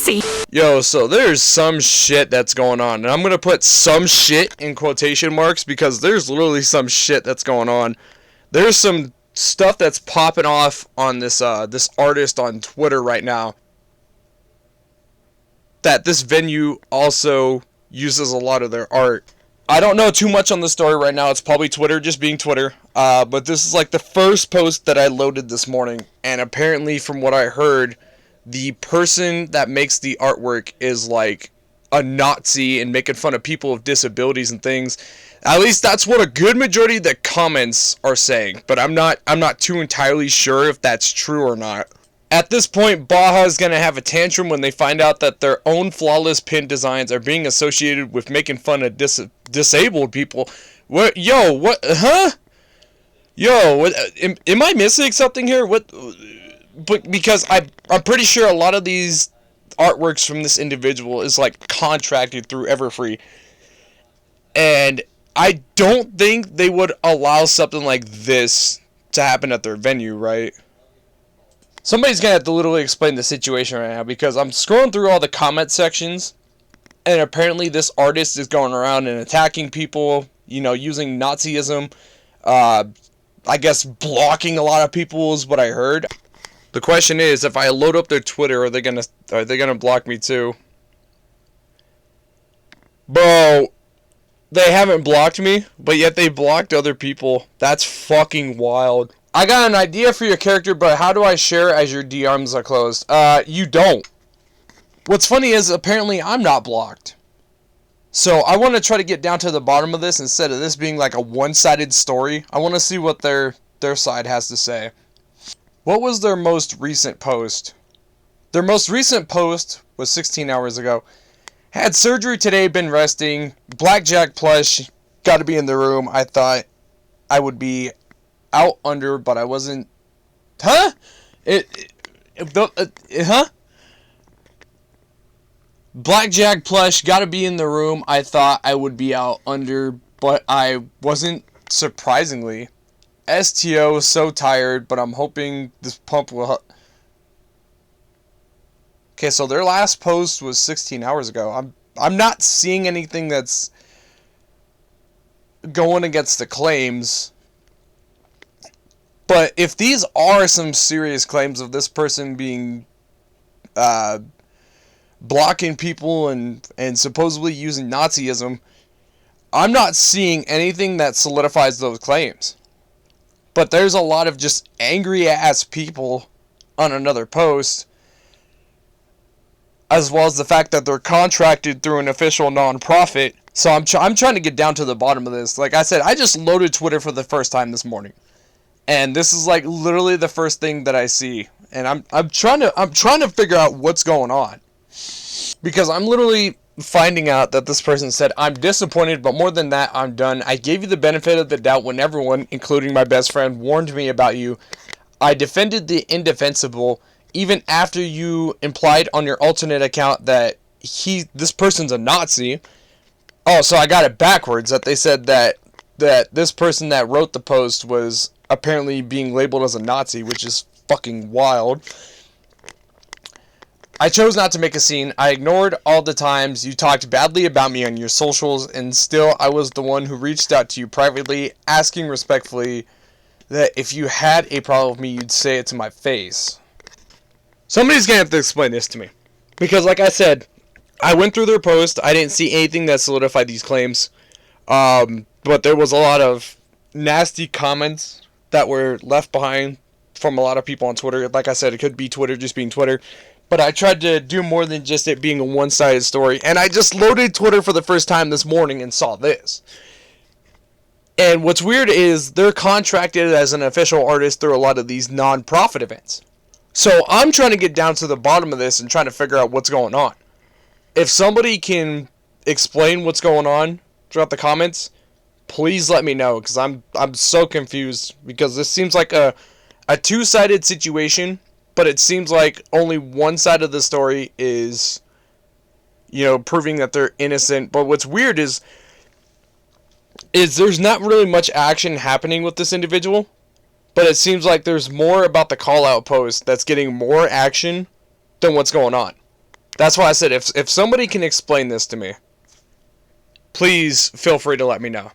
pussy. Yo, so there's some shit that's going on. And I'm going to put some shit in quotation marks because there's literally some shit that's going on. There's some stuff that's popping off on this artist on Twitter right now. That this venue also uses a lot of their art. I don't know too much on the story right now. It's probably Twitter just being Twitter. But this is like the first post that I loaded this morning. And apparently from what I heard, the person that makes the artwork is like a Nazi and making fun of people with disabilities and things. At least that's what a good majority of the comments are saying. But I'm not too entirely sure if that's true or not. At this point, Baja is going to have a tantrum when they find out that their own flawless pin designs are being associated with making fun of disabled people. What? Yo, what? Huh? Yo, what? Am I missing something here? What? But because I'm pretty sure a lot of these artworks from this individual is like contracted through Everfree. And I don't think they would allow something like this to happen at their venue, right? Somebody's going to have to literally explain the situation right now because I'm scrolling through all the comment sections and apparently this artist is going around and attacking people, you know, using Nazism. I guess blocking a lot of people is what I heard. The question is, if I load up their Twitter, are they gonna block me too? Bro, they haven't blocked me, but yet they blocked other people. That's fucking wild. I got an idea for your character, but how do I share as your DMs are closed? You don't. What's funny is, apparently I'm not blocked. So I want to try to get down to the bottom of this instead of this being like a one-sided story. I want to see what their side has to say. What was their most recent post? Their most recent post was 16 hours ago. Had surgery today, been resting. Blackjack plush, got to be in the room. I thought I would be out under, but I wasn't. Huh? Huh? Blackjack plush, got to be in the room. I thought I would be out under, but I wasn't, surprisingly. STO, so tired, but I'm hoping this pump will. Okay, so their last post was 16 hours ago. I'm not seeing anything that's going against the claims. But if these are some serious claims of this person being blocking people and supposedly using Nazism, I'm not seeing anything that solidifies those claims. But there's a lot of just angry-ass people on another post, as well as the fact that they're contracted through an official non-profit. So I'm trying to get down to the bottom of this. Like I said, I just loaded Twitter for the first time this morning, and this is like literally the first thing that I see, and I'm trying to figure out what's going on, because I'm literally finding out that this person said, I'm disappointed, but more than that, I'm done. I gave you the benefit of the doubt when everyone, including my best friend, warned me about you. I defended the indefensible, even after you implied on your alternate account that this person's a Nazi. Oh, so I got it backwards, that they said that this person that wrote the post was apparently being labeled as a Nazi, which is fucking wild. I chose not to make a scene. I ignored all the times you talked badly about me on your socials, and still I was the one who reached out to you privately, asking respectfully that if you had a problem with me, you'd say it to my face. Somebody's going to have to explain this to me. Because like I said, I went through their post. I didn't see anything that solidified these claims. But there was a lot of nasty comments that were left behind from a lot of people on Twitter. Like I said, it could be Twitter just being Twitter. But I tried to do more than just it being a one-sided story. And I just loaded Twitter for the first time this morning and saw this. And what's weird is they're contracted as an official artist through a lot of these non-profit events. So I'm trying to get down to the bottom of this and trying to figure out what's going on. If somebody can explain what's going on throughout the comments, please let me know. Because I'm so confused. Because this seems like a two-sided situation. But it seems like only one side of the story is, you know, proving that they're innocent. But what's weird is there's not really much action happening with this individual. But it seems like there's more about the call-out post that's getting more action than what's going on. That's why I said if somebody can explain this to me, please feel free to let me know.